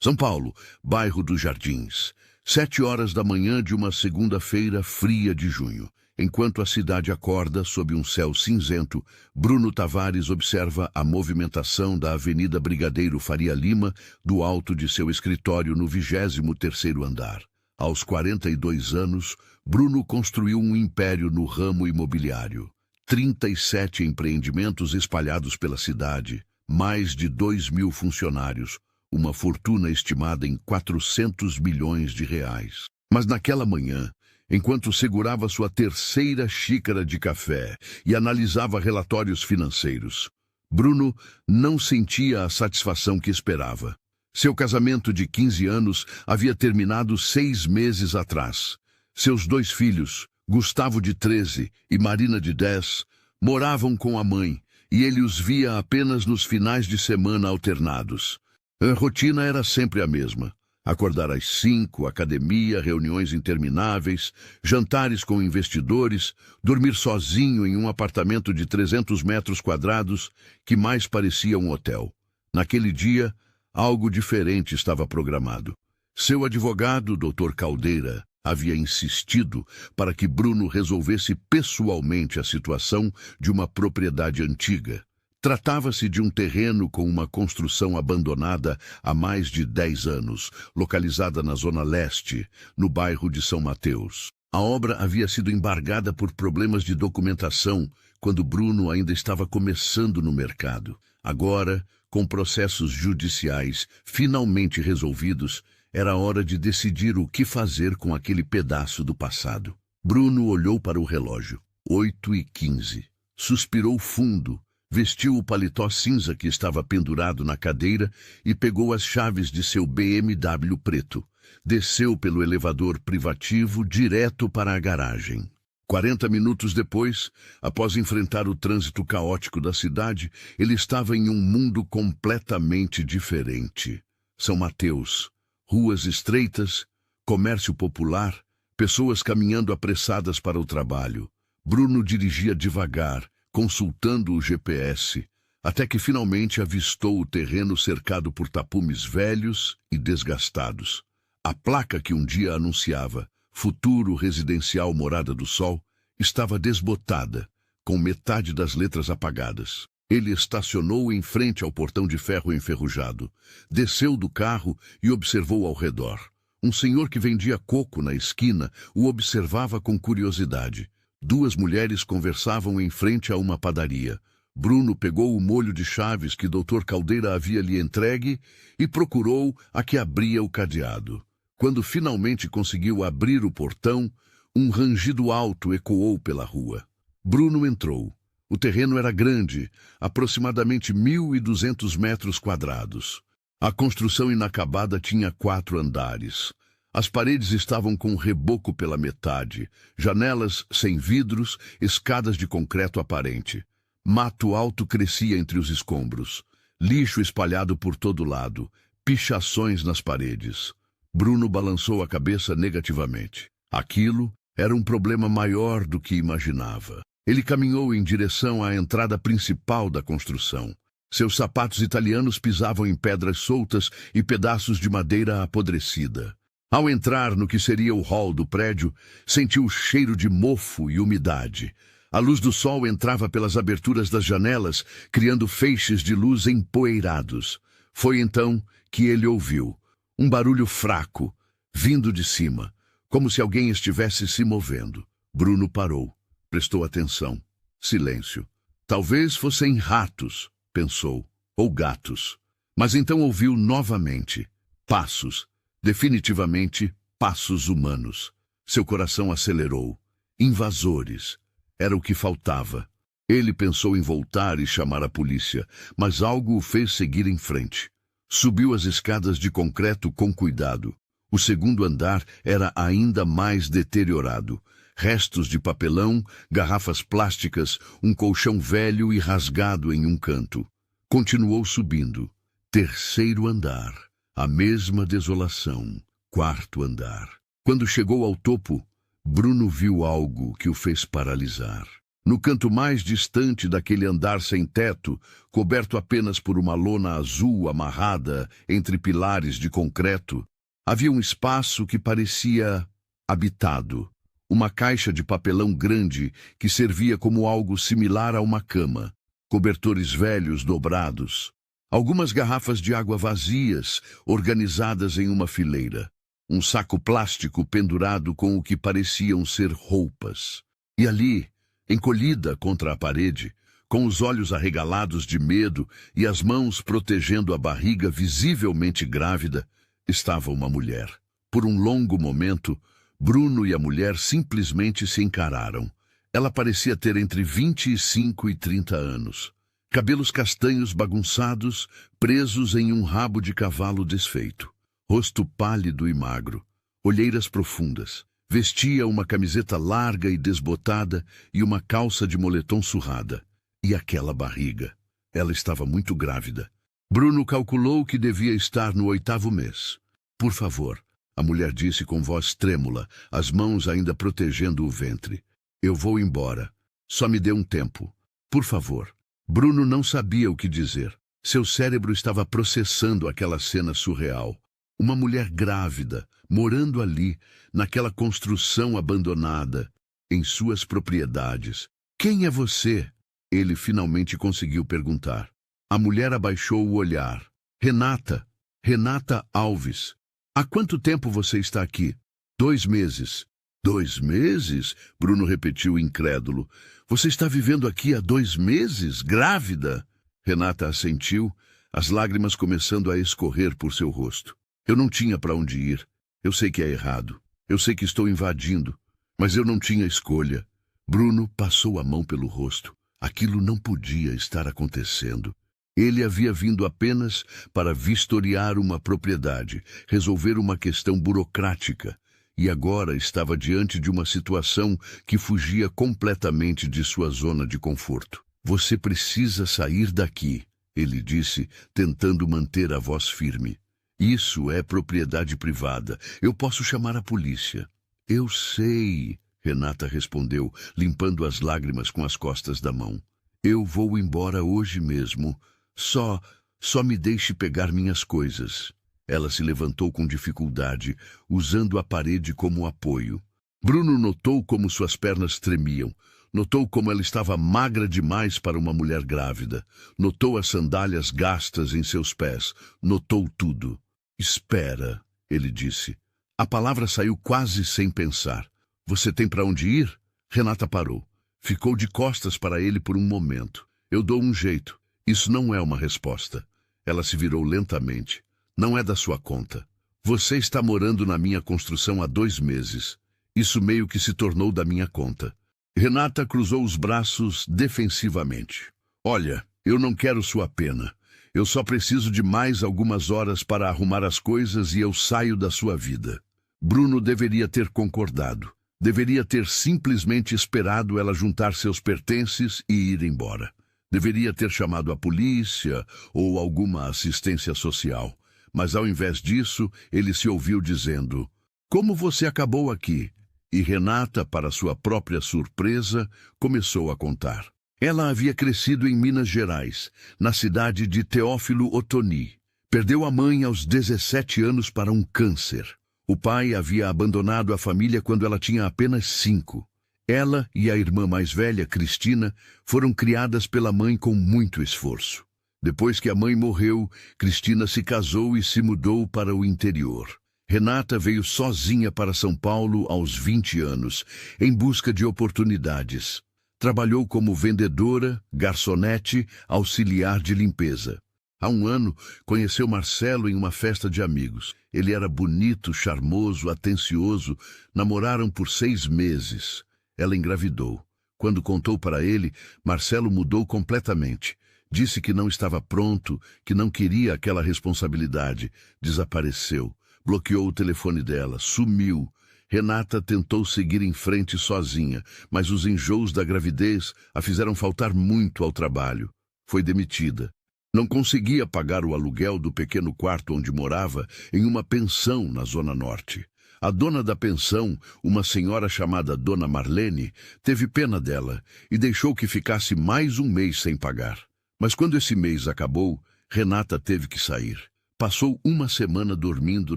São Paulo, bairro dos Jardins. 7 horas da manhã de uma segunda-feira fria de junho. Enquanto a cidade acorda sob um céu cinzento, Bruno Tavares observa a movimentação da Avenida Brigadeiro Faria Lima do alto de seu escritório no 23º andar. Aos 42 anos, Bruno construiu um império no ramo imobiliário. 37 empreendimentos espalhados pela cidade, mais de 2.000 funcionários, uma fortuna estimada em 400 milhões de reais. Mas naquela manhã, enquanto segurava sua terceira xícara de café e analisava relatórios financeiros, Bruno não sentia a satisfação que esperava. Seu casamento de 15 anos havia terminado 6 meses atrás. Seus 2 filhos, Gustavo de 13 e Marina de 10, moravam com a mãe, e ele os via apenas nos finais de semana alternados. A rotina era sempre a mesma. Acordar às 5, academia, reuniões intermináveis, jantares com investidores, dormir sozinho em um apartamento de 300 metros quadrados que mais parecia um hotel. Naquele dia, algo diferente estava programado. Seu advogado, Dr. Caldeira, havia insistido para que Bruno resolvesse pessoalmente a situação de uma propriedade antiga. Tratava-se de um terreno com uma construção abandonada há mais de 10 anos, localizada na Zona Leste, no bairro de São Mateus. A obra havia sido embargada por problemas de documentação quando Bruno ainda estava começando no mercado. Agora, com processos judiciais finalmente resolvidos, era hora de decidir o que fazer com aquele pedaço do passado. Bruno olhou para o relógio. 8h15. Suspirou fundo. Vestiu o paletó cinza que estava pendurado na cadeira e pegou as chaves de seu BMW preto. Desceu pelo elevador privativo direto para a garagem. 40 minutos depois, após enfrentar o trânsito caótico da cidade, ele estava em um mundo completamente diferente. São Mateus, ruas estreitas, comércio popular, pessoas caminhando apressadas para o trabalho. Bruno dirigia devagar, consultando o GPS, até que finalmente avistou o terreno cercado por tapumes velhos e desgastados. A placa que um dia anunciava Futuro Residencial Morada do Sol estava desbotada, com metade das letras apagadas. Ele estacionou em frente ao portão de ferro enferrujado, desceu do carro e observou ao redor. Um senhor que vendia coco na esquina o observava com curiosidade. 2 mulheres conversavam em frente a uma padaria. Bruno pegou o molho de chaves que Dr. Caldeira havia lhe entregue e procurou a que abria o cadeado. Quando finalmente conseguiu abrir o portão, um rangido alto ecoou pela rua. Bruno entrou. O terreno era grande, aproximadamente 1.200 metros quadrados. A construção inacabada tinha 4 andares. As paredes estavam com reboco pela metade, janelas sem vidros, escadas de concreto aparente. Mato alto crescia entre os escombros, lixo espalhado por todo lado, pichações nas paredes. Bruno balançou a cabeça negativamente. Aquilo era um problema maior do que imaginava. Ele caminhou em direção à entrada principal da construção. Seus sapatos italianos pisavam em pedras soltas e pedaços de madeira apodrecida. Ao entrar no que seria o hall do prédio, sentiu o cheiro de mofo e umidade. A luz do sol entrava pelas aberturas das janelas, criando feixes de luz empoeirados. Foi então que ele ouviu um barulho fraco, vindo de cima, como se alguém estivesse se movendo. Bruno parou, prestou atenção. Silêncio. Talvez fossem ratos, pensou, ou gatos. Mas então ouviu novamente passos. Definitivamente, passos humanos. Seu coração acelerou. Invasores. Era o que faltava. Ele pensou em voltar e chamar a polícia, mas algo o fez seguir em frente. Subiu as escadas de concreto com cuidado. O segundo andar era ainda mais deteriorado. Restos de papelão, garrafas plásticas, um colchão velho e rasgado em um canto. Continuou subindo. Terceiro andar. A mesma desolação. Quarto andar. Quando chegou ao topo, Bruno viu algo que o fez paralisar. No canto mais distante daquele andar sem teto, coberto apenas por uma lona azul amarrada entre pilares de concreto, havia um espaço que parecia habitado. Uma caixa de papelão grande que servia como algo similar a uma cama, cobertores velhos dobrados, algumas garrafas de água vazias organizadas em uma fileira, um saco plástico pendurado com o que pareciam ser roupas. E ali, encolhida contra a parede, com os olhos arregalados de medo e as mãos protegendo a barriga visivelmente grávida, estava uma mulher. Por um longo momento, Bruno e a mulher simplesmente se encararam. Ela parecia ter entre 25 e 30 anos. Cabelos castanhos bagunçados, presos em um rabo de cavalo desfeito. Rosto pálido e magro. Olheiras profundas. Vestia uma camiseta larga e desbotada e uma calça de moletom surrada. E aquela barriga. Ela estava muito grávida. Bruno calculou que devia estar no 8º mês. Por favor, a mulher disse com voz trêmula, as mãos ainda protegendo o ventre. Eu vou embora. Só me dê um tempo. Por favor. Bruno não sabia o que dizer. Seu cérebro estava processando aquela cena surreal. Uma mulher grávida, morando ali, naquela construção abandonada, em suas propriedades. Quem é você? Ele finalmente conseguiu perguntar. A mulher abaixou o olhar. Renata. Renata Alves. Há quanto tempo você está aqui? 2 meses. 2 meses? Bruno repetiu incrédulo. Você está vivendo aqui há 2 meses? Grávida? Renata assentiu, as lágrimas começando a escorrer por seu rosto. Eu não tinha para onde ir. Eu sei que é errado. Eu sei que estou invadindo. Mas eu não tinha escolha. Bruno passou a mão pelo rosto. Aquilo não podia estar acontecendo. Ele havia vindo apenas para vistoriar uma propriedade, resolver uma questão burocrática, e agora estava diante de uma situação que fugia completamente de sua zona de conforto. Você precisa sair daqui, ele disse, tentando manter a voz firme. Isso é propriedade privada. Eu posso chamar a polícia. Eu sei, Renata respondeu, limpando as lágrimas com as costas da mão. Eu vou embora hoje mesmo. Só me deixe pegar minhas coisas. Ela se levantou com dificuldade, usando a parede como apoio. Bruno notou como suas pernas tremiam. Notou como ela estava magra demais para uma mulher grávida. Notou as sandálias gastas em seus pés. Notou tudo. Espera, ele disse. A palavra saiu quase sem pensar. Você tem para onde ir? Renata parou. Ficou de costas para ele por um momento. Eu dou um jeito. Isso não é uma resposta. Ela se virou lentamente. Não é da sua conta. Você está morando na minha construção há 2 meses. Isso meio que se tornou da minha conta. Renata cruzou os braços defensivamente. Olha, eu não quero sua pena. Eu só preciso de mais algumas horas para arrumar as coisas e eu saio da sua vida. Bruno deveria ter concordado. Deveria ter simplesmente esperado ela juntar seus pertences e ir embora. Deveria ter chamado a polícia ou alguma assistência social. Mas ao invés disso, ele se ouviu dizendo: "Como você acabou aqui?" E Renata, para sua própria surpresa, começou a contar. Ela havia crescido em Minas Gerais, na cidade de Teófilo Otoni. Perdeu a mãe aos 17 anos para um câncer. O pai havia abandonado a família quando ela tinha apenas 5. Ela e a irmã mais velha, Cristina, foram criadas pela mãe com muito esforço. Depois que a mãe morreu, Cristina se casou e se mudou para o interior. Renata veio sozinha para São Paulo aos 20 anos, em busca de oportunidades. Trabalhou como vendedora, garçonete, auxiliar de limpeza. Há 1 ano, conheceu Marcelo em uma festa de amigos. Ele era bonito, charmoso, atencioso. Namoraram por 6 meses. Ela engravidou. Quando contou para ele, Marcelo mudou completamente. Disse que não estava pronto, que não queria aquela responsabilidade. Desapareceu. Bloqueou o telefone dela. Sumiu. Renata tentou seguir em frente sozinha, mas os enjoos da gravidez a fizeram faltar muito ao trabalho. Foi demitida. Não conseguia pagar o aluguel do pequeno quarto onde morava, em uma pensão na Zona Norte. A dona da pensão, uma senhora chamada Dona Marlene, teve pena dela e deixou que ficasse mais um mês sem pagar. Mas quando esse mês acabou, Renata teve que sair. Passou uma semana dormindo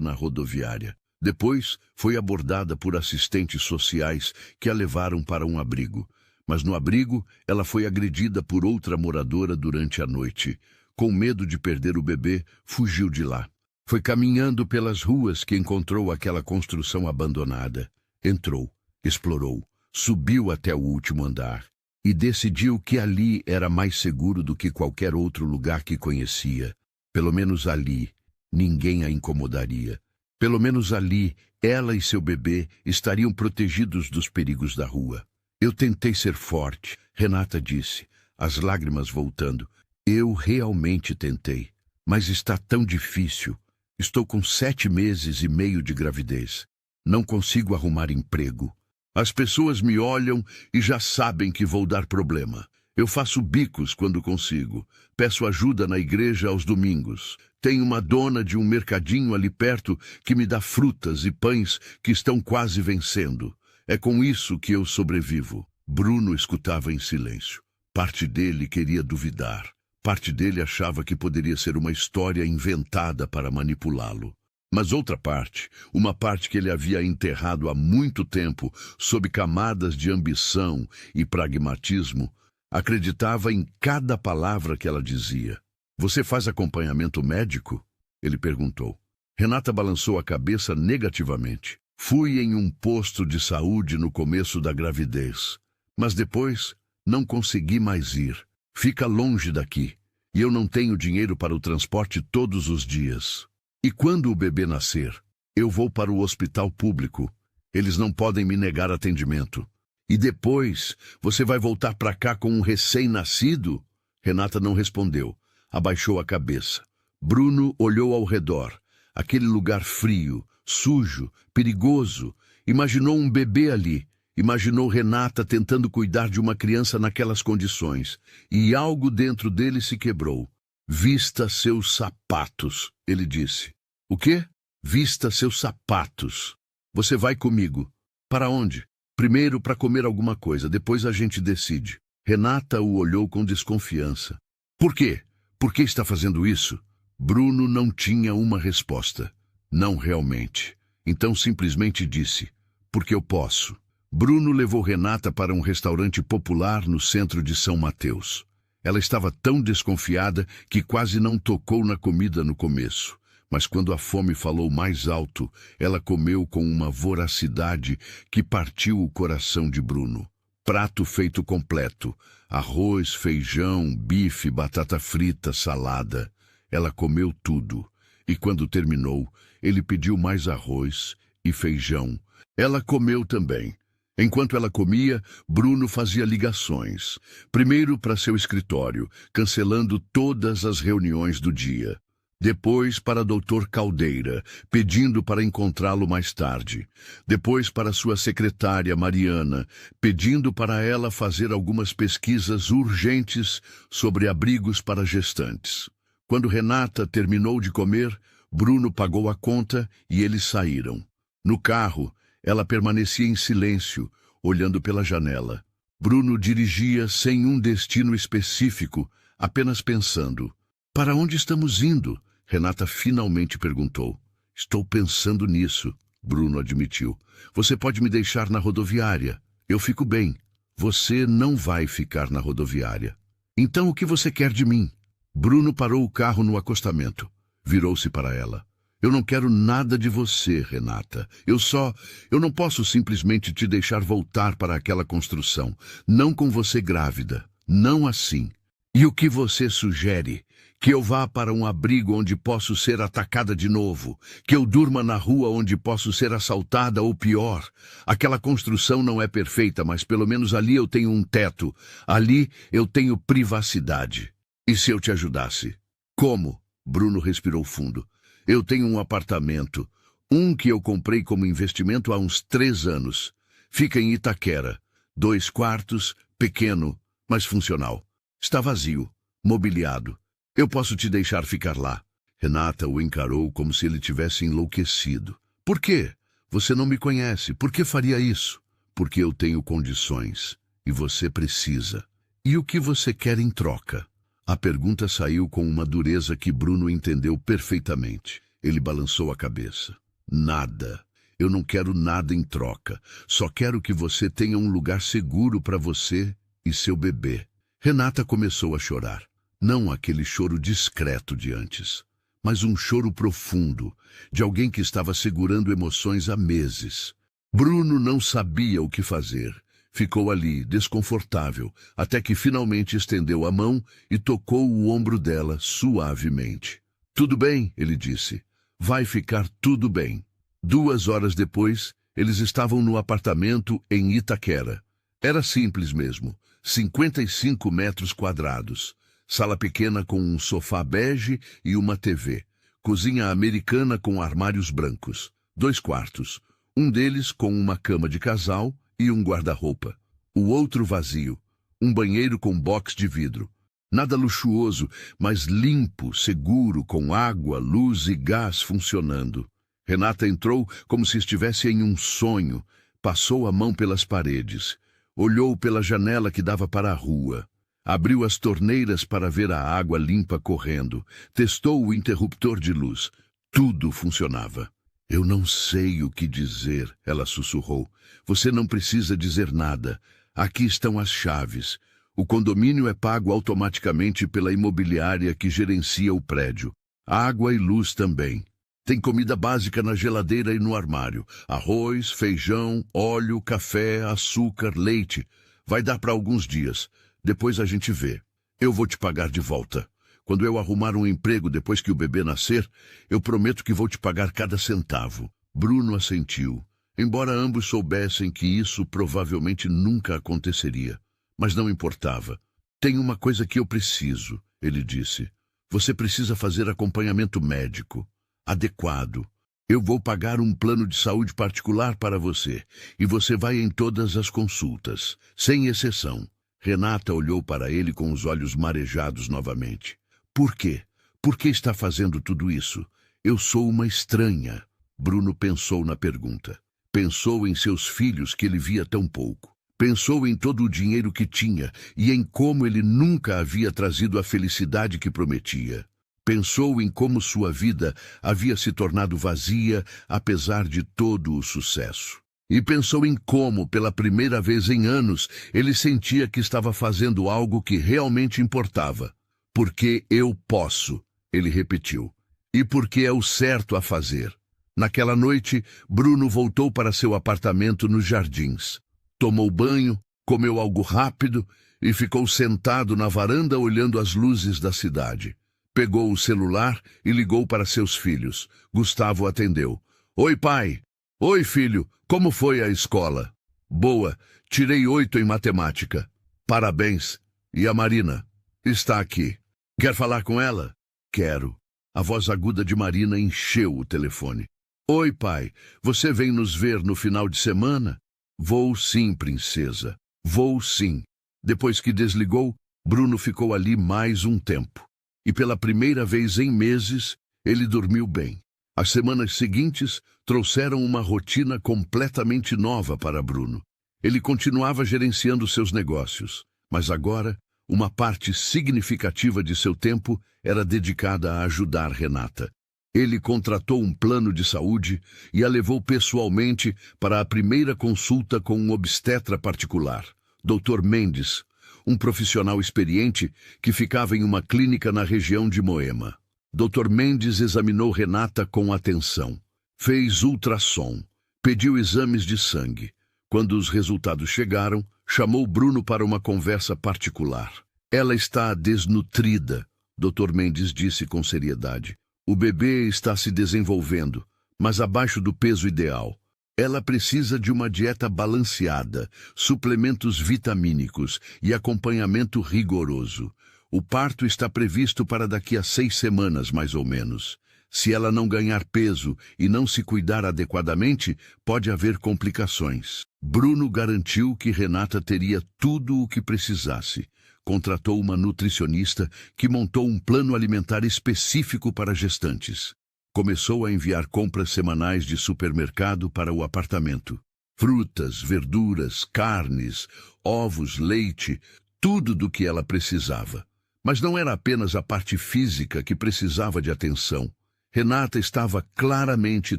na rodoviária. Depois, foi abordada por assistentes sociais que a levaram para um abrigo. Mas no abrigo, ela foi agredida por outra moradora durante a noite. Com medo de perder o bebê, fugiu de lá. Foi caminhando pelas ruas que encontrou aquela construção abandonada. Entrou, explorou, subiu até o último andar e decidiu que ali era mais seguro do que qualquer outro lugar que conhecia. Pelo menos ali, ninguém a incomodaria. Pelo menos ali, ela e seu bebê estariam protegidos dos perigos da rua. Eu tentei ser forte, Renata disse, as lágrimas voltando. Eu realmente tentei, mas está tão difícil. Estou com 7 meses e meio de gravidez. Não consigo arrumar emprego. As pessoas me olham e já sabem que vou dar problema. Eu faço bicos quando consigo. Peço ajuda na igreja aos domingos. Tenho uma dona de um mercadinho ali perto que me dá frutas e pães que estão quase vencendo. É com isso que eu sobrevivo. Bruno escutava em silêncio. Parte dele queria duvidar. Parte dele achava que poderia ser uma história inventada para manipulá-lo. Mas outra parte, uma parte que ele havia enterrado há muito tempo, sob camadas de ambição e pragmatismo, acreditava em cada palavra que ela dizia. Você faz acompanhamento médico? Ele perguntou. Renata balançou a cabeça negativamente. Fui em um posto de saúde no começo da gravidez, mas depois não consegui mais ir. Fica longe daqui, e eu não tenho dinheiro para o transporte todos os dias. E quando o bebê nascer, eu vou para o hospital público. Eles não podem me negar atendimento. E depois, você vai voltar para cá com um recém-nascido? Renata não respondeu. Abaixou a cabeça. Bruno olhou ao redor. Aquele lugar frio, sujo, perigoso. Imaginou um bebê ali. Imaginou Renata tentando cuidar de uma criança naquelas condições. E algo dentro dele se quebrou. Vista seus sapatos, ele disse. O quê? Vista seus sapatos. Você vai comigo. Para onde? Primeiro para comer alguma coisa, depois a gente decide. Renata o olhou com desconfiança. Por quê? Por que está fazendo isso? Bruno não tinha uma resposta. Não realmente. Então simplesmente disse, porque eu posso. Bruno levou Renata para um restaurante popular no centro de São Mateus. Ela estava tão desconfiada que quase não tocou na comida no começo. Mas quando a fome falou mais alto, ela comeu com uma voracidade que partiu o coração de Bruno. Prato feito completo. Arroz, feijão, bife, batata frita, salada. Ela comeu tudo. E quando terminou, ele pediu mais arroz e feijão. Ela comeu também. Enquanto ela comia, Bruno fazia ligações. Primeiro para seu escritório, cancelando todas as reuniões do dia. Depois para Dr. Caldeira, pedindo para encontrá-lo mais tarde. Depois para sua secretária, Mariana, pedindo para ela fazer algumas pesquisas urgentes sobre abrigos para gestantes. Quando Renata terminou de comer, Bruno pagou a conta e eles saíram. No carro, ela permanecia em silêncio, olhando pela janela. Bruno dirigia sem um destino específico, apenas pensando. Para onde estamos indo? Renata finalmente perguntou. Estou pensando nisso, Bruno admitiu. Você pode me deixar na rodoviária. Eu fico bem. Você não vai ficar na rodoviária. Então o que você quer de mim? Bruno parou o carro no acostamento. Virou-se para ela. Eu não quero nada de você, Renata. Eu não posso simplesmente te deixar voltar para aquela construção. Não com você grávida. Não assim. E o que você sugere? Que eu vá para um abrigo onde posso ser atacada de novo? Que eu durma na rua onde posso ser assaltada ou pior? Aquela construção não é perfeita, mas pelo menos ali eu tenho um teto. Ali eu tenho privacidade. E se eu te ajudasse? Como? Bruno respirou fundo. Eu tenho um apartamento, um que eu comprei como investimento há uns 3 anos. Fica em Itaquera. 2 quartos, pequeno, mas funcional. Está vazio, mobiliado. Eu posso te deixar ficar lá. Renata o encarou como se ele tivesse enlouquecido. Por quê? Você não me conhece. Por que faria isso? Porque eu tenho condições. E você precisa. E o que você quer em troca? A pergunta saiu com uma dureza que Bruno entendeu perfeitamente. Ele balançou a cabeça. Nada. Eu não quero nada em troca. Só quero que você tenha um lugar seguro para você e seu bebê. Renata começou a chorar. Não aquele choro discreto de antes, mas um choro profundo, de alguém que estava segurando emoções há meses. Bruno não sabia o que fazer. Ficou ali, desconfortável, até que finalmente estendeu a mão e tocou o ombro dela suavemente. Tudo bem, ele disse. Vai ficar tudo bem. 2 horas depois, eles estavam no apartamento em Itaquera. Era simples mesmo, 55 metros quadrados. Sala pequena com um sofá bege e uma TV. Cozinha americana com armários brancos. 2 quartos. Um deles com uma cama de casal e um guarda-roupa. O outro vazio. Um banheiro com box de vidro. Nada luxuoso, mas limpo, seguro, com água, luz e gás funcionando. Renata entrou como se estivesse em um sonho. Passou a mão pelas paredes. Olhou pela janela que dava para a rua. Abriu as torneiras para ver a água limpa correndo. Testou o interruptor de luz. Tudo funcionava. Eu não sei o que dizer, ela sussurrou. Você não precisa dizer nada. Aqui estão as chaves. O condomínio é pago automaticamente pela imobiliária que gerencia o prédio. Água e luz também. Tem comida básica na geladeira e no armário. Arroz, feijão, óleo, café, açúcar, leite. Vai dar para alguns dias. Depois a gente vê. Eu vou te pagar de volta. Quando eu arrumar um emprego depois que o bebê nascer, eu prometo que vou te pagar cada centavo. Bruno assentiu, embora ambos soubessem que isso provavelmente nunca aconteceria. Mas não importava. Tem uma coisa que eu preciso, ele disse. Você precisa fazer acompanhamento médico. Adequado. Eu vou pagar um plano de saúde particular para você, e você vai em todas as consultas, sem exceção. Renata olhou para ele com os olhos marejados novamente. Por quê? Por que está fazendo tudo isso? Eu sou uma estranha. Bruno pensou na pergunta. Pensou em seus filhos que ele via tão pouco. Pensou em todo o dinheiro que tinha e em como ele nunca havia trazido a felicidade que prometia. Pensou em como sua vida havia se tornado vazia, apesar de todo o sucesso. E pensou em como, pela primeira vez em anos, ele sentia que estava fazendo algo que realmente importava. Porque eu posso, ele repetiu. E porque é o certo a fazer. Naquela noite, Bruno voltou para seu apartamento nos Jardins. Tomou banho, comeu algo rápido e ficou sentado na varanda olhando as luzes da cidade. Pegou o celular e ligou para seus filhos. Gustavo atendeu. Oi, pai. Oi, filho. Como foi a escola? Boa. Tirei 8 em matemática. Parabéns. E a Marina? Está aqui. Quer falar com ela? Quero. A voz aguda de Marina encheu o telefone. Oi, pai. Você vem nos ver no final de semana? Vou sim, princesa. Vou sim. Depois que desligou, Bruno ficou ali mais um tempo. E pela primeira vez em meses, ele dormiu bem. As semanas seguintes trouxeram uma rotina completamente nova para Bruno. Ele continuava gerenciando seus negócios, mas agora, uma parte significativa de seu tempo era dedicada a ajudar Renata. Ele contratou um plano de saúde e a levou pessoalmente para a primeira consulta com um obstetra particular, Dr. Mendes, um profissional experiente que ficava em uma clínica na região de Moema. Dr. Mendes examinou Renata com atenção. Fez ultrassom. Pediu exames de sangue. Quando os resultados chegaram, chamou Bruno para uma conversa particular. Ela está desnutrida, Dr. Mendes disse com seriedade. O bebê está se desenvolvendo, mas abaixo do peso ideal. Ela precisa de uma dieta balanceada, suplementos vitamínicos e acompanhamento rigoroso. O parto está previsto para daqui a 6 semanas, mais ou menos. Se ela não ganhar peso e não se cuidar adequadamente, pode haver complicações. Bruno garantiu que Renata teria tudo o que precisasse. Contratou uma nutricionista que montou um plano alimentar específico para gestantes. Começou a enviar compras semanais de supermercado para o apartamento. Frutas, verduras, carnes, ovos, leite, tudo do que ela precisava. Mas não era apenas a parte física que precisava de atenção. Renata estava claramente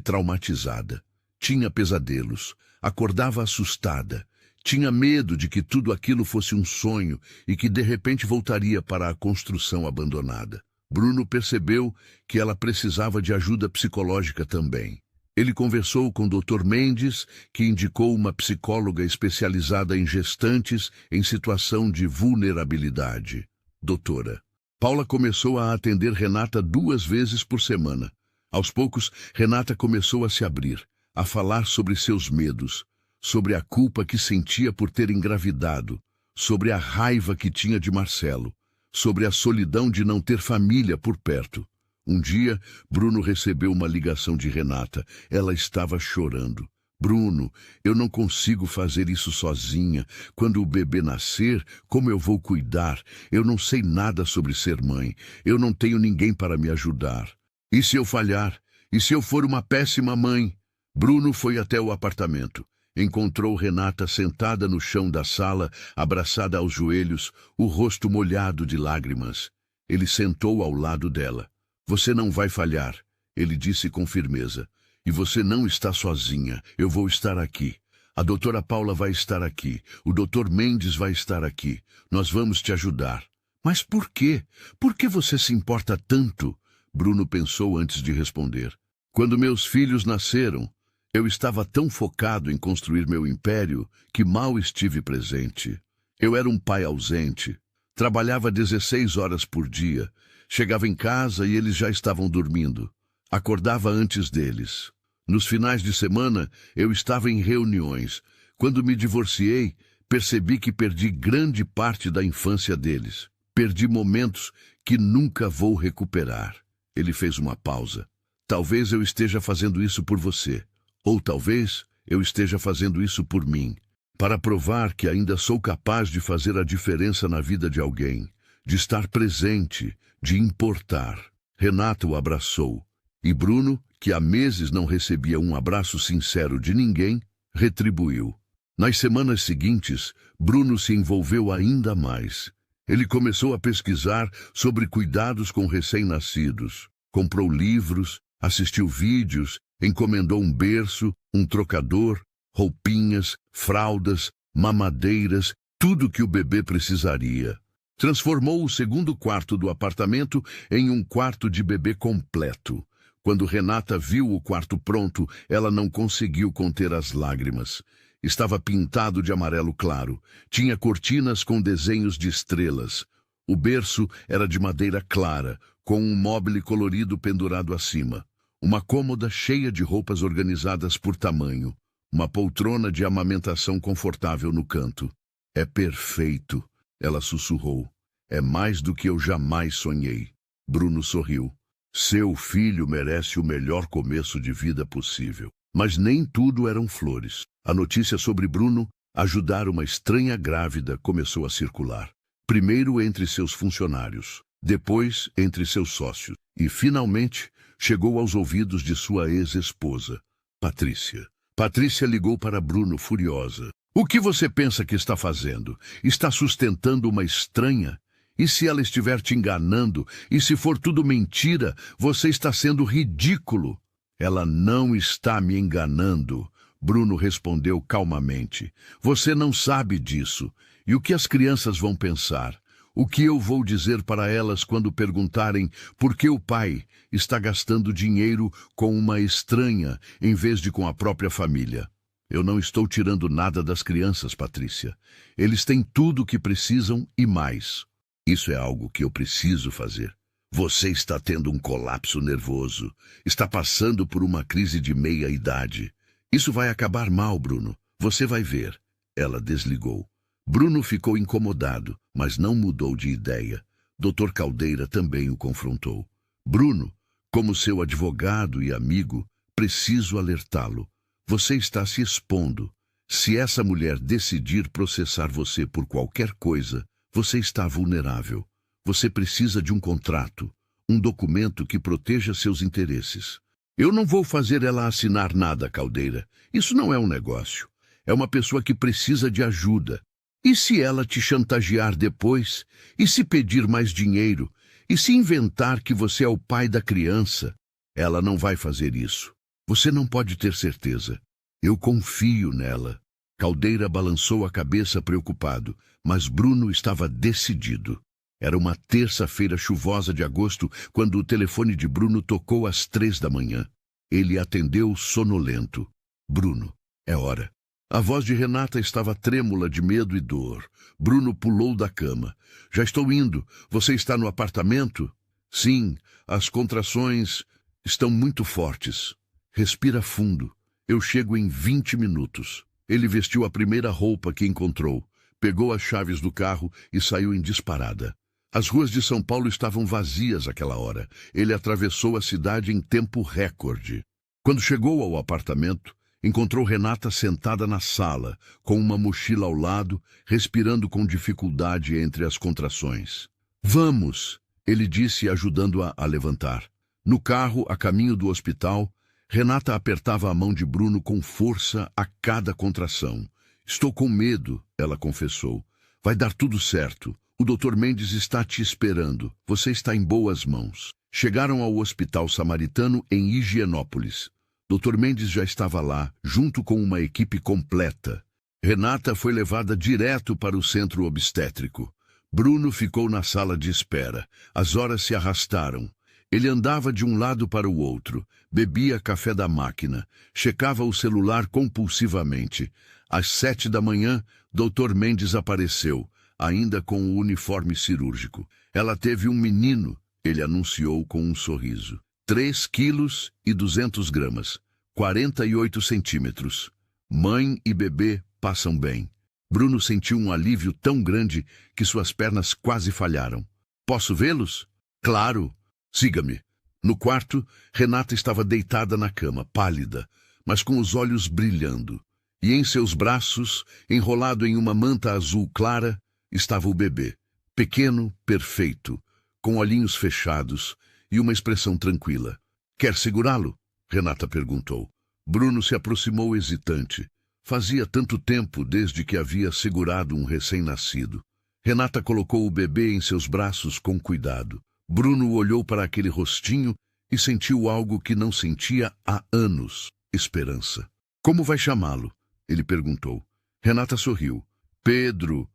traumatizada. Tinha pesadelos, acordava assustada. Tinha medo de que tudo aquilo fosse um sonho e que de repente voltaria para a construção abandonada. Bruno percebeu que ela precisava de ajuda psicológica também. Ele conversou com o Dr. Mendes, que indicou uma psicóloga especializada em gestantes em situação de vulnerabilidade. Doutora. Paula começou a atender Renata 2 vezes por semana. Aos poucos, Renata começou a se abrir, a falar sobre seus medos, sobre a culpa que sentia por ter engravidado, sobre a raiva que tinha de Marcelo, sobre a solidão de não ter família por perto. Um dia, Bruno recebeu uma ligação de Renata. Ela estava chorando. Bruno, eu não consigo fazer isso sozinha. Quando o bebê nascer, como eu vou cuidar? Eu não sei nada sobre ser mãe. Eu não tenho ninguém para me ajudar. E se eu falhar? E se eu for uma péssima mãe? Bruno foi até o apartamento. Encontrou Renata sentada no chão da sala, abraçada aos joelhos, o rosto molhado de lágrimas. Ele sentou ao lado dela. Você não vai falhar, ele disse com firmeza. E você não está sozinha, eu vou estar aqui. A doutora Paula vai estar aqui, o doutor Mendes vai estar aqui. Nós vamos te ajudar. Mas por quê? Por que você se importa tanto? Bruno pensou antes de responder. Quando meus filhos nasceram, eu estava tão focado em construir meu império que mal estive presente. Eu era um pai ausente. Trabalhava 16 horas por dia. Chegava em casa e eles já estavam dormindo. Acordava antes deles. Nos finais de semana, eu estava em reuniões. Quando me divorciei, percebi que perdi grande parte da infância deles. Perdi momentos que nunca vou recuperar. Ele fez uma pausa. Talvez eu esteja fazendo isso por você. Ou talvez eu esteja fazendo isso por mim, para provar que ainda sou capaz de fazer a diferença na vida de alguém, de estar presente, de importar. Renata o abraçou, e Bruno, que há meses não recebia um abraço sincero de ninguém, retribuiu. Nas semanas seguintes, Bruno se envolveu ainda mais. Ele começou a pesquisar sobre cuidados com recém-nascidos, comprou livros, assistiu vídeos, encomendou um berço, um trocador, roupinhas, fraldas, mamadeiras, tudo que o bebê precisaria. Transformou o segundo quarto do apartamento em um quarto de bebê completo. Quando Renata viu o quarto pronto, ela não conseguiu conter as lágrimas. Estava pintado de amarelo claro. Tinha cortinas com desenhos de estrelas. O berço era de madeira clara, com um móvel colorido pendurado acima. Uma cômoda cheia de roupas organizadas por tamanho. Uma poltrona de amamentação confortável no canto. É perfeito, ela sussurrou. É mais do que eu jamais sonhei. Bruno sorriu. Seu filho merece o melhor começo de vida possível. Mas nem tudo eram flores. A notícia sobre Bruno ajudar uma estranha grávida começou a circular. Primeiro entre seus funcionários, depois entre seus sócios. E, finalmente, chegou aos ouvidos de sua ex-esposa, Patrícia. Patrícia ligou para Bruno furiosa. O que você pensa que está fazendo? Está sustentando uma estranha? E se ela estiver te enganando? E se for tudo mentira, você está sendo ridículo. Ela não está me enganando, Bruno respondeu calmamente. Você não sabe disso. E o que as crianças vão pensar? O que eu vou dizer para elas quando perguntarem por que o pai está gastando dinheiro com uma estranha em vez de com a própria família? Eu não estou tirando nada das crianças, Patrícia. Eles têm tudo o que precisam e mais. Isso é algo que eu preciso fazer. Você está tendo um colapso nervoso. Está passando por uma crise de meia-idade. Isso vai acabar mal, Bruno. Você vai ver. Ela desligou. Bruno ficou incomodado, mas não mudou de ideia. Dr. Caldeira também o confrontou. Bruno, como seu advogado e amigo, preciso alertá-lo. Você está se expondo. Se essa mulher decidir processar você por qualquer coisa, você está vulnerável. Você precisa de um contrato. um documento que proteja seus interesses. Eu não vou fazer ela assinar nada, Caldeira. Isso não é um negócio. É uma pessoa que precisa de ajuda. E se ela te chantagear depois? E se pedir mais dinheiro? E se inventar que você é o pai da criança? Ela não vai fazer isso. Você não pode ter certeza. Eu confio nela. Caldeira balançou a cabeça preocupado, mas Bruno estava decidido. Era uma terça-feira chuvosa de agosto quando o telefone de Bruno tocou às 3 da manhã. Ele atendeu sonolento. Bruno, é hora. A voz de Renata estava trêmula de medo e dor. Bruno pulou da cama. Já estou indo. Você está no apartamento? Sim, as contrações estão muito fortes. Respira fundo. Eu chego em 20 minutos. Ele vestiu a primeira roupa que encontrou, pegou as chaves do carro e saiu em disparada. As ruas de São Paulo estavam vazias àquela hora. Ele atravessou a cidade em tempo recorde. Quando chegou ao apartamento, encontrou Renata sentada na sala, com uma mochila ao lado, respirando com dificuldade entre as contrações. Vamos, ele disse, ajudando-a a levantar. No carro, a caminho do hospital, Renata apertava a mão de Bruno com força a cada contração. Estou com medo, ela confessou. Vai dar tudo certo. O Dr. Mendes está te esperando. Você está em boas mãos. Chegaram ao Hospital Samaritano em Higienópolis. Dr. Mendes já estava lá, junto com uma equipe completa. Renata foi levada direto para o centro obstétrico. Bruno ficou na sala de espera. As horas se arrastaram. Ele andava de um lado para o outro, bebia café da máquina, checava o celular compulsivamente. Às 7 da manhã, Dr. Mendes apareceu, ainda com o uniforme cirúrgico. Ela teve um menino, ele anunciou com um sorriso. 3 quilos e 200 gramas, 48 centímetros. Mãe e bebê passam bem. Bruno sentiu um alívio tão grande que suas pernas quase falharam. Posso vê-los? Claro. Siga-me. No quarto, Renata estava deitada na cama, pálida, mas com os olhos brilhando. E em seus braços, enrolado em uma manta azul clara, estava o bebê. Pequeno, perfeito, com olhinhos fechados e uma expressão tranquila. Quer segurá-lo? Renata perguntou. Bruno se aproximou hesitante. Fazia tanto tempo desde que havia segurado um recém-nascido. Renata colocou o bebê em seus braços com cuidado. Bruno olhou para aquele rostinho e sentiu algo que não sentia há anos. Esperança. Como vai chamá-lo? Ele perguntou. Renata sorriu. Pedro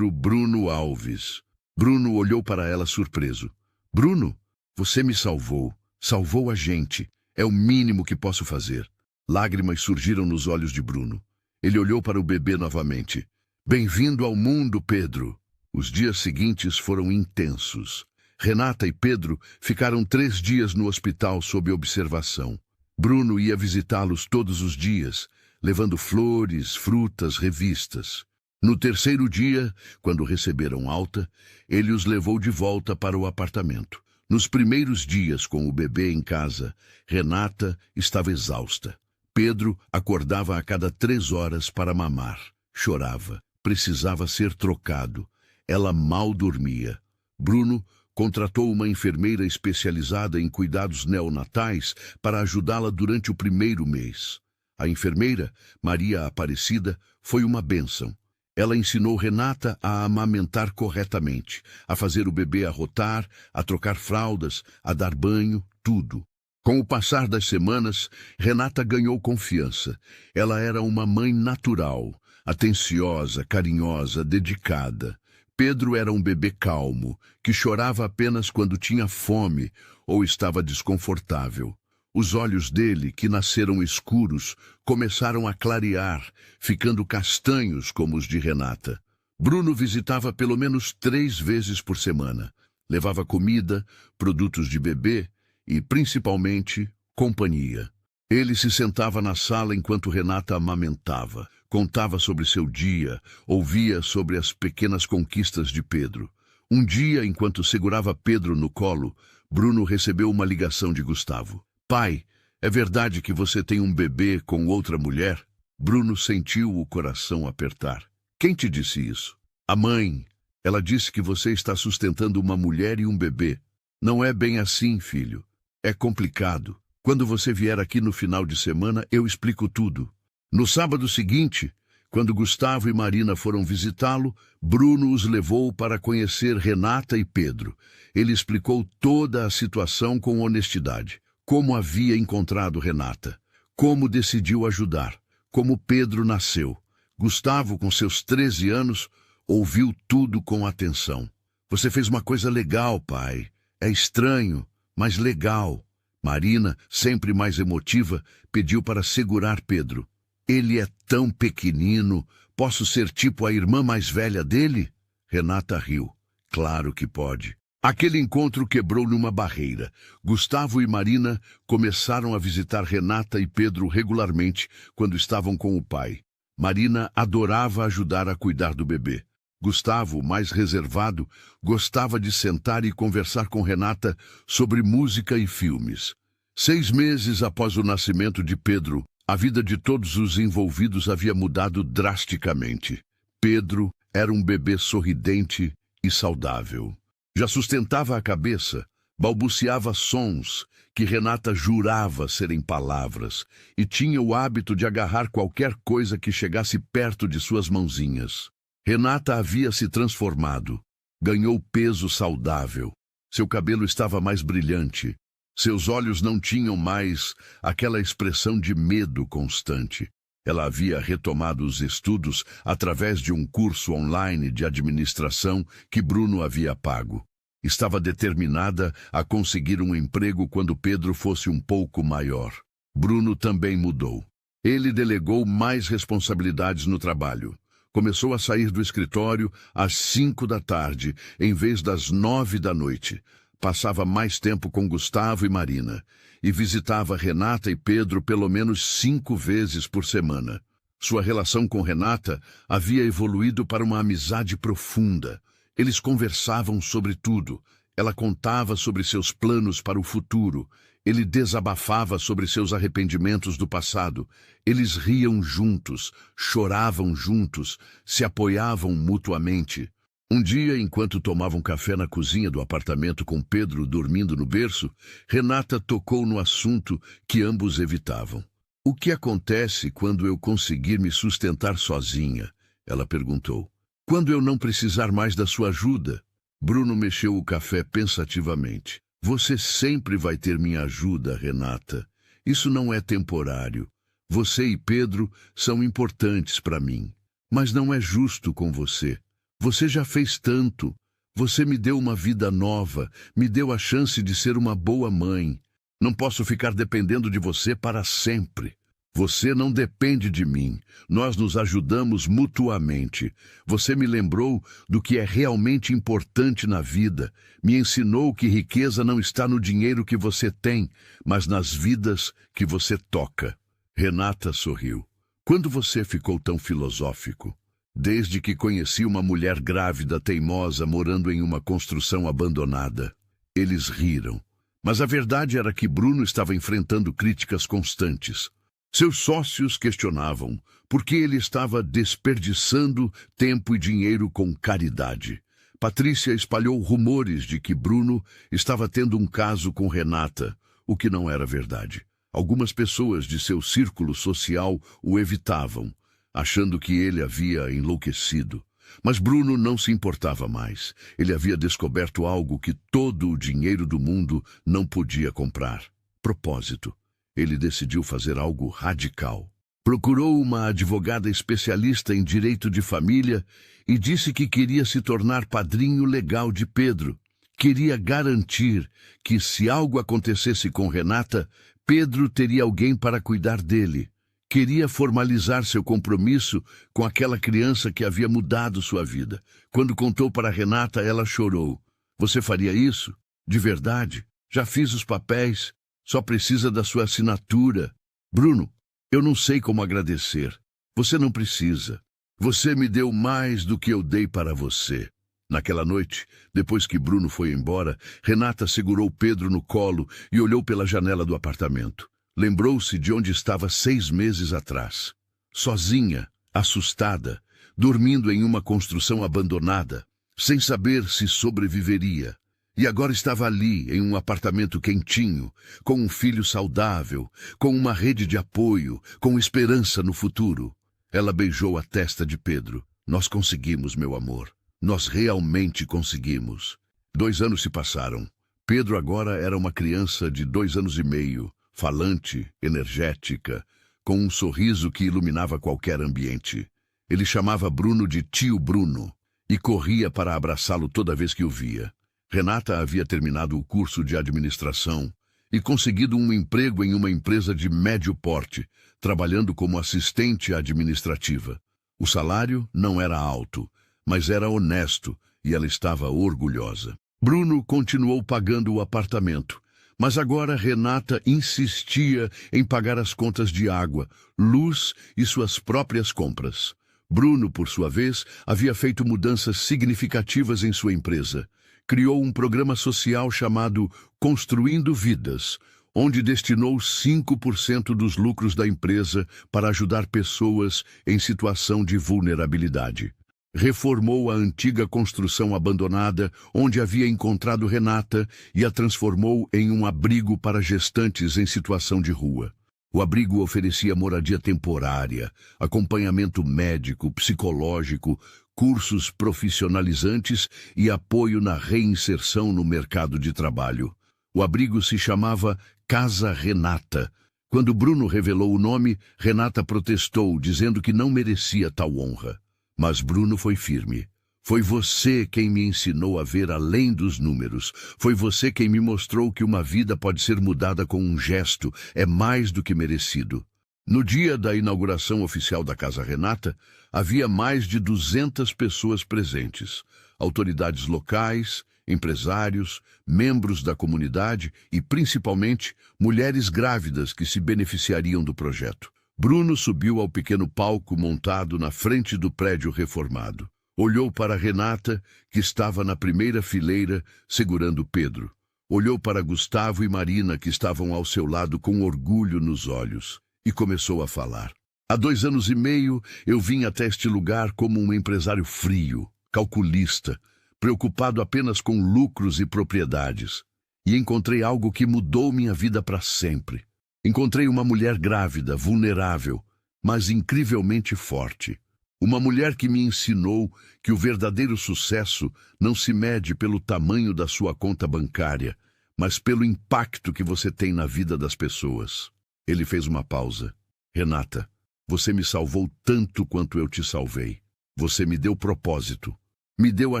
Bruno Alves. Bruno olhou para ela surpreso. Bruno, você me salvou. Salvou a gente. É o mínimo que posso fazer. Lágrimas surgiram nos olhos de Bruno. Ele olhou para o bebê novamente. Bem-vindo ao mundo, Pedro. Os dias seguintes foram intensos. Renata e Pedro ficaram 3 dias no hospital sob observação. Bruno ia visitá-los todos os dias, levando flores, frutas, revistas. No 3º dia, quando receberam alta, ele os levou de volta para o apartamento. Nos primeiros dias com o bebê em casa, Renata estava exausta. Pedro acordava a cada 3 horas para mamar. Chorava. Precisava ser trocado. Ela mal dormia. Bruno contratou uma enfermeira especializada em cuidados neonatais para ajudá-la durante o 1º mês. A enfermeira, Maria Aparecida, foi uma bênção. Ela ensinou Renata a amamentar corretamente, a fazer o bebê arrotar, a trocar fraldas, a dar banho, tudo. Com o passar das semanas, Renata ganhou confiança. Ela era uma mãe natural, atenciosa, carinhosa, dedicada. Pedro era um bebê calmo, que chorava apenas quando tinha fome ou estava desconfortável. Os olhos dele, que nasceram escuros, começaram a clarear, ficando castanhos como os de Renata. Bruno visitava pelo menos 3 vezes por semana. Levava comida, produtos de bebê e, principalmente, companhia. Ele se sentava na sala enquanto Renata amamentava, contava sobre seu dia, ouvia sobre as pequenas conquistas de Pedro. Um dia, enquanto segurava Pedro no colo, Bruno recebeu uma ligação de Gustavo. Pai, é verdade que você tem um bebê com outra mulher? Bruno sentiu o coração apertar. Quem te disse isso? A mãe. Ela disse que você está sustentando uma mulher e um bebê. Não é bem assim, filho. É complicado. Quando você vier aqui no final de semana, eu explico tudo. No sábado seguinte, quando Gustavo e Marina foram visitá-lo, Bruno os levou para conhecer Renata e Pedro. Ele explicou toda a situação com honestidade. Como havia encontrado Renata, como decidiu ajudar, como Pedro nasceu. Gustavo, com seus 13 anos, ouviu tudo com atenção. Você fez uma coisa legal, pai. É estranho, mas legal. Marina, sempre mais emotiva, pediu para segurar Pedro. Ele é tão pequenino. Posso ser tipo a irmã mais velha dele? Renata riu. Claro que pode. Aquele encontro quebrou numa barreira. Gustavo e Marina começaram a visitar Renata e Pedro regularmente quando estavam com o pai. Marina adorava ajudar a cuidar do bebê. Gustavo, mais reservado, gostava de sentar e conversar com Renata sobre música e filmes. 6 meses após o nascimento de Pedro, a vida de todos os envolvidos havia mudado drasticamente. Pedro era um bebê sorridente e saudável. Já sustentava a cabeça, balbuciava sons que Renata jurava serem palavras e tinha o hábito de agarrar qualquer coisa que chegasse perto de suas mãozinhas. Renata havia se transformado, ganhou peso saudável, seu cabelo estava mais brilhante, seus olhos não tinham mais aquela expressão de medo constante. Ela havia retomado os estudos através de um curso online de administração que Bruno havia pago. Estava determinada a conseguir um emprego quando Pedro fosse um pouco maior. Bruno também mudou. Ele delegou mais responsabilidades no trabalho. Começou a sair do escritório às 5 da tarde, em vez das 9 da noite. Passava mais tempo com Gustavo e Marina, e visitava Renata e Pedro pelo menos 5 vezes por semana. Sua relação com Renata havia evoluído para uma amizade profunda. Eles conversavam sobre tudo. Ela contava sobre seus planos para o futuro. Ele desabafava sobre seus arrependimentos do passado. Eles riam juntos, choravam juntos, se apoiavam mutuamente. Um dia, enquanto tomavam café na cozinha do apartamento com Pedro dormindo no berço, Renata tocou no assunto que ambos evitavam. O que acontece quando eu conseguir me sustentar sozinha? Ela perguntou. Quando eu não precisar mais da sua ajuda? Bruno mexeu o café pensativamente. Você sempre vai ter minha ajuda, Renata. Isso não é temporário. Você e Pedro são importantes para mim. Mas não é justo com você. Você já fez tanto. Você me deu uma vida nova, me deu a chance de ser uma boa mãe. Não posso ficar dependendo de você para sempre. Você não depende de mim. Nós nos ajudamos mutuamente. Você me lembrou do que é realmente importante na vida. Me ensinou que riqueza não está no dinheiro que você tem, mas nas vidas que você toca. Renata sorriu. Quando você ficou tão filosófico? Desde que conheci uma mulher grávida teimosa morando em uma construção abandonada. Eles riram. Mas a verdade era que Bruno estava enfrentando críticas constantes. Seus sócios questionavam por que ele estava desperdiçando tempo e dinheiro com caridade. Patrícia espalhou rumores de que Bruno estava tendo um caso com Renata, o que não era verdade. Algumas pessoas de seu círculo social o evitavam, achando que ele havia enlouquecido. Mas Bruno não se importava mais. Ele havia descoberto algo que todo o dinheiro do mundo não podia comprar. Propósito. Ele decidiu fazer algo radical. Procurou uma advogada especialista em direito de família e disse que queria se tornar padrinho legal de Pedro. Queria garantir que, se algo acontecesse com Renata, Pedro teria alguém para cuidar dele. Queria formalizar seu compromisso com aquela criança que havia mudado sua vida. Quando contou para Renata, ela chorou. Você faria isso? De verdade? Já fiz os papéis. Só precisa da sua assinatura. Bruno, eu não sei como agradecer. Você não precisa. Você me deu mais do que eu dei para você. Naquela noite, depois que Bruno foi embora, Renata segurou Pedro no colo e olhou pela janela do apartamento. Lembrou-se de onde estava 6 meses atrás. Sozinha, assustada, dormindo em uma construção abandonada, sem saber se sobreviveria. E agora estava ali, em um apartamento quentinho, com um filho saudável, com uma rede de apoio, com esperança no futuro. Ela beijou a testa de Pedro. Nós conseguimos, meu amor. Nós realmente conseguimos. 2 anos se passaram. Pedro agora era uma criança de 2 anos e meio, falante, energética, com um sorriso que iluminava qualquer ambiente. Ele chamava Bruno de tio Bruno e corria para abraçá-lo toda vez que o via. Renata havia terminado o curso de administração e conseguido um emprego em uma empresa de médio porte, trabalhando como assistente administrativa. O salário não era alto, mas era honesto e ela estava orgulhosa. Bruno continuou pagando o apartamento, mas agora Renata insistia em pagar as contas de água, luz e suas próprias compras. Bruno, por sua vez, havia feito mudanças significativas em sua empresa. Criou um programa social chamado Construindo Vidas, onde destinou 5% dos lucros da empresa para ajudar pessoas em situação de vulnerabilidade. Reformou a antiga construção abandonada, onde havia encontrado Renata, e a transformou em um abrigo para gestantes em situação de rua. O abrigo oferecia moradia temporária, acompanhamento médico, psicológico, cursos profissionalizantes e apoio na reinserção no mercado de trabalho. O abrigo se chamava Casa Renata. Quando Bruno revelou o nome, Renata protestou, dizendo que não merecia tal honra. Mas Bruno foi firme. Foi você quem me ensinou a ver além dos números. Foi você quem me mostrou que uma vida pode ser mudada com um gesto. É mais do que merecido. No dia da inauguração oficial da Casa Renata, havia mais de 200 pessoas presentes. Autoridades locais, empresários, membros da comunidade e, principalmente, mulheres grávidas que se beneficiariam do projeto. Bruno subiu ao pequeno palco montado na frente do prédio reformado. Olhou para Renata, que estava na primeira fileira, segurando Pedro. Olhou para Gustavo e Marina, que estavam ao seu lado com orgulho nos olhos, e começou a falar. Há 2 anos e meio, eu vim até este lugar como um empresário frio, calculista, preocupado apenas com lucros e propriedades. E encontrei algo que mudou minha vida para sempre. Encontrei uma mulher grávida, vulnerável, mas incrivelmente forte. Uma mulher que me ensinou que o verdadeiro sucesso não se mede pelo tamanho da sua conta bancária, mas pelo impacto que você tem na vida das pessoas. Ele fez uma pausa. Renata, você me salvou tanto quanto eu te salvei. Você me deu propósito. Me deu a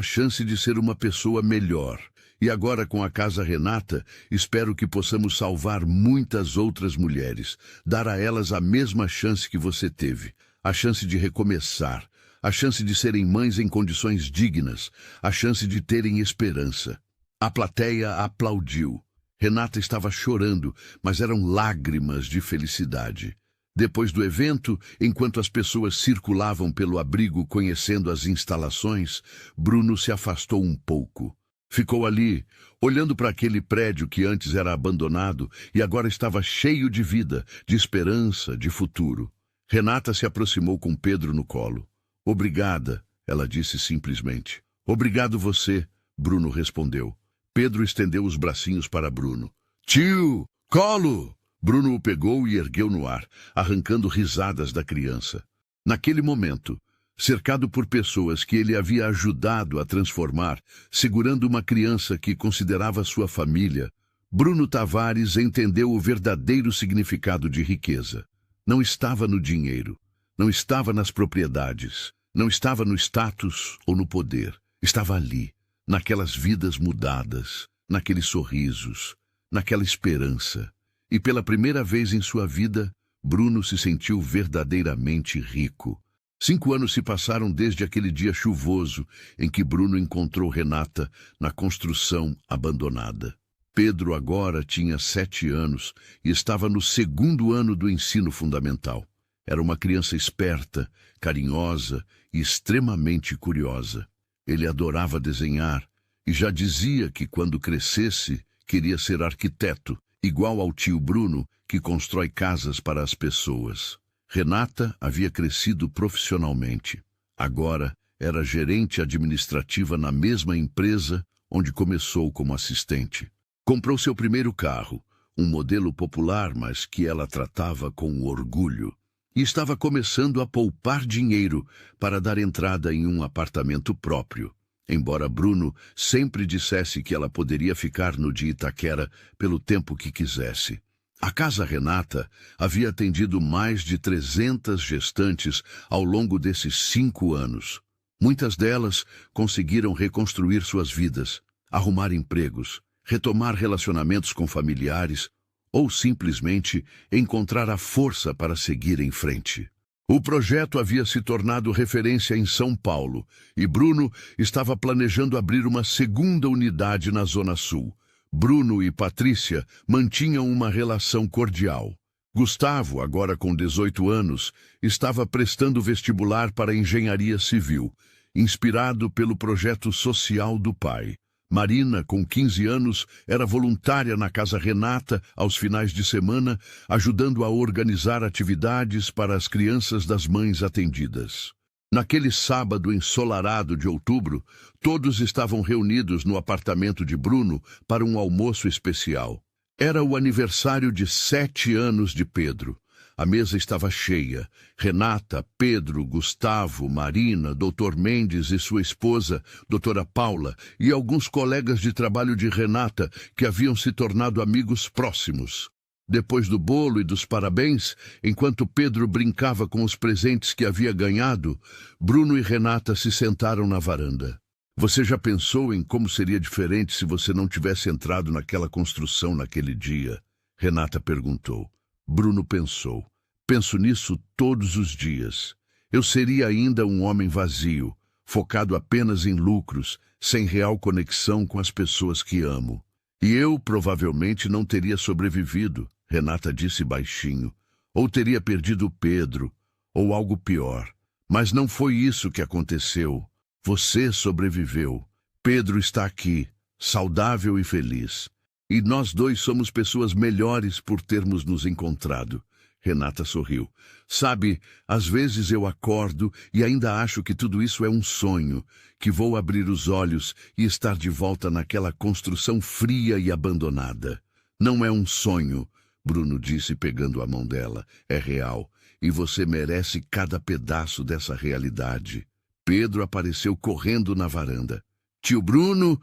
chance de ser uma pessoa melhor. E agora, com a Casa Renata, espero que possamos salvar muitas outras mulheres, dar a elas a mesma chance que você teve, a chance de recomeçar, a chance de serem mães em condições dignas, a chance de terem esperança. A plateia aplaudiu. Renata estava chorando, mas eram lágrimas de felicidade. Depois do evento, enquanto as pessoas circulavam pelo abrigo conhecendo as instalações, Bruno se afastou um pouco. Ficou ali, olhando para aquele prédio que antes era abandonado e agora estava cheio de vida, de esperança, de futuro. Renata se aproximou com Pedro no colo. Obrigada, ela disse simplesmente. Obrigado você, Bruno respondeu. Pedro estendeu os bracinhos para Bruno. Tio, colo! Bruno o pegou e ergueu no ar, arrancando risadas da criança. Naquele momento, cercado por pessoas que ele havia ajudado a transformar, segurando uma criança que considerava sua família, Bruno Tavares entendeu o verdadeiro significado de riqueza. Não estava no dinheiro, não estava nas propriedades, não estava no status ou no poder. Estava ali, naquelas vidas mudadas, naqueles sorrisos, naquela esperança. E pela primeira vez em sua vida, Bruno se sentiu verdadeiramente rico. 5 anos se passaram desde aquele dia chuvoso em que Bruno encontrou Renata na construção abandonada. Pedro agora tinha 7 anos e estava no 2º ano do ensino fundamental. Era uma criança esperta, carinhosa e extremamente curiosa. Ele adorava desenhar e já dizia que quando crescesse queria ser arquiteto, igual ao tio Bruno, que constrói casas para as pessoas. Renata havia crescido profissionalmente. Agora era gerente administrativa na mesma empresa onde começou como assistente. Comprou seu primeiro carro, um modelo popular, mas que ela tratava com orgulho. E estava começando a poupar dinheiro para dar entrada em um apartamento próprio, embora Bruno sempre dissesse que ela poderia ficar no de Itaquera pelo tempo que quisesse. A Casa Renata havia atendido mais de 300 gestantes ao longo desses 5 anos. Muitas delas conseguiram reconstruir suas vidas, arrumar empregos, retomar relacionamentos com familiares ou simplesmente encontrar a força para seguir em frente. O projeto havia se tornado referência em São Paulo e Bruno estava planejando abrir uma segunda unidade na Zona Sul. Bruno e Patrícia mantinham uma relação cordial. Gustavo, agora com 18 anos, estava prestando vestibular para engenharia civil, inspirado pelo projeto social do pai. Marina, com 15 anos, era voluntária na Casa Renata aos finais de semana, ajudando a organizar atividades para as crianças das mães atendidas. Naquele sábado ensolarado de outubro, todos estavam reunidos no apartamento de Bruno para um almoço especial. Era o aniversário de 7 anos de Pedro. A mesa estava cheia. Renata, Pedro, Gustavo, Marina, Dr. Mendes e sua esposa, doutora Paula, e alguns colegas de trabalho de Renata que haviam se tornado amigos próximos. Depois do bolo e dos parabéns, enquanto Pedro brincava com os presentes que havia ganhado, Bruno e Renata se sentaram na varanda. Você já pensou em como seria diferente se você não tivesse entrado naquela construção naquele dia? Renata perguntou. Bruno pensou. Penso nisso todos os dias. Eu seria ainda um homem vazio, focado apenas em lucros, sem real conexão com as pessoas que amo. E eu provavelmente não teria sobrevivido, Renata disse baixinho, ou teria perdido Pedro, ou algo pior. Mas não foi isso que aconteceu. Você sobreviveu. Pedro está aqui, saudável e feliz. E nós dois somos pessoas melhores por termos nos encontrado. Renata sorriu. Sabe, às vezes eu acordo e ainda acho que tudo isso é um sonho, que vou abrir os olhos e estar de volta naquela construção fria e abandonada. Não é um sonho, Bruno disse pegando a mão dela. É real, e você merece cada pedaço dessa realidade. Pedro apareceu correndo na varanda. Tio Bruno,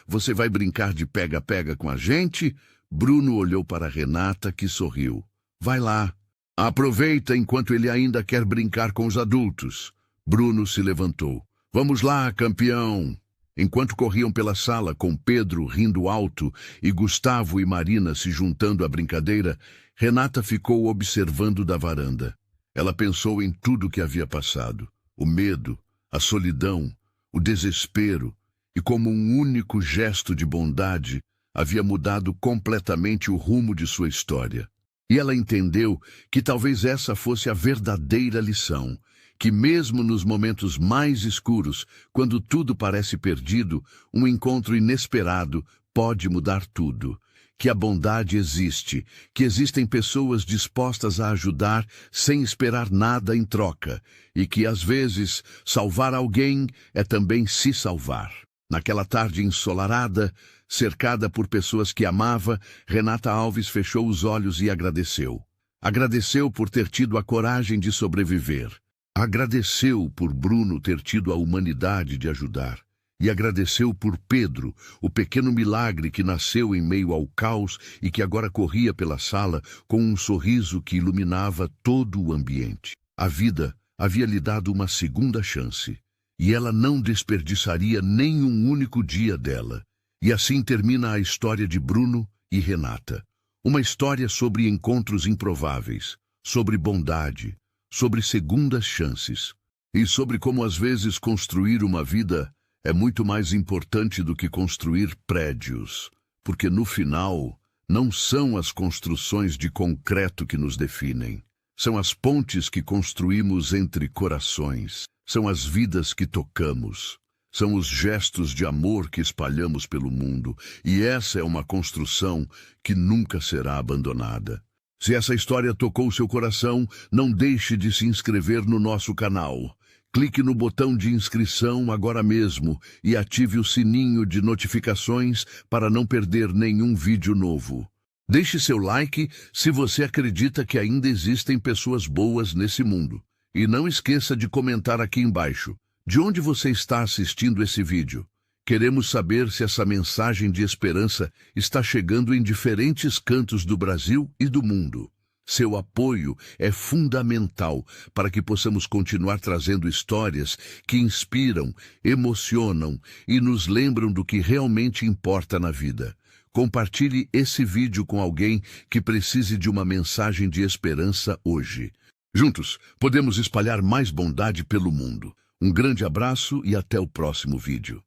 você vai brincar de pega-pega com a gente? Bruno olhou para Renata, que sorriu. Vai lá. Aproveita enquanto ele ainda quer brincar com os adultos. Bruno se levantou. Vamos lá, campeão. Enquanto corriam pela sala com Pedro rindo alto e Gustavo e Marina se juntando à brincadeira, Renata ficou observando da varanda. Ela pensou em tudo que havia passado. O medo, a solidão, o desespero, e como um único gesto de bondade, havia mudado completamente o rumo de sua história. E ela entendeu que talvez essa fosse a verdadeira lição, que mesmo nos momentos mais escuros, quando tudo parece perdido, um encontro inesperado pode mudar tudo. Que a bondade existe, que existem pessoas dispostas a ajudar sem esperar nada em troca, e que, às vezes, salvar alguém é também se salvar. Naquela tarde ensolarada, cercada por pessoas que amava, Renata Alves fechou os olhos e agradeceu. Agradeceu por ter tido a coragem de sobreviver. Agradeceu por Bruno ter tido a humanidade de ajudar. E agradeceu por Pedro, o pequeno milagre que nasceu em meio ao caos e que agora corria pela sala com um sorriso que iluminava todo o ambiente. A vida havia lhe dado uma segunda chance, e ela não desperdiçaria nem um único dia dela. E assim termina a história de Bruno e Renata. Uma história sobre encontros improváveis, sobre bondade, sobre segundas chances, e sobre como às vezes construir uma vida é muito mais importante do que construir prédios, porque no final não são as construções de concreto que nos definem. São as pontes que construímos entre corações, são as vidas que tocamos, são os gestos de amor que espalhamos pelo mundo, e essa é uma construção que nunca será abandonada. Se essa história tocou seu coração, não deixe de se inscrever no nosso canal. Clique no botão de inscrição agora mesmo e ative o sininho de notificações para não perder nenhum vídeo novo. Deixe seu like se você acredita que ainda existem pessoas boas nesse mundo. E não esqueça de comentar aqui embaixo. De onde você está assistindo esse vídeo? Queremos saber se essa mensagem de esperança está chegando em diferentes cantos do Brasil e do mundo. Seu apoio é fundamental para que possamos continuar trazendo histórias que inspiram, emocionam e nos lembram do que realmente importa na vida. Compartilhe esse vídeo com alguém que precise de uma mensagem de esperança hoje. Juntos, podemos espalhar mais bondade pelo mundo. Um grande abraço e até o próximo vídeo.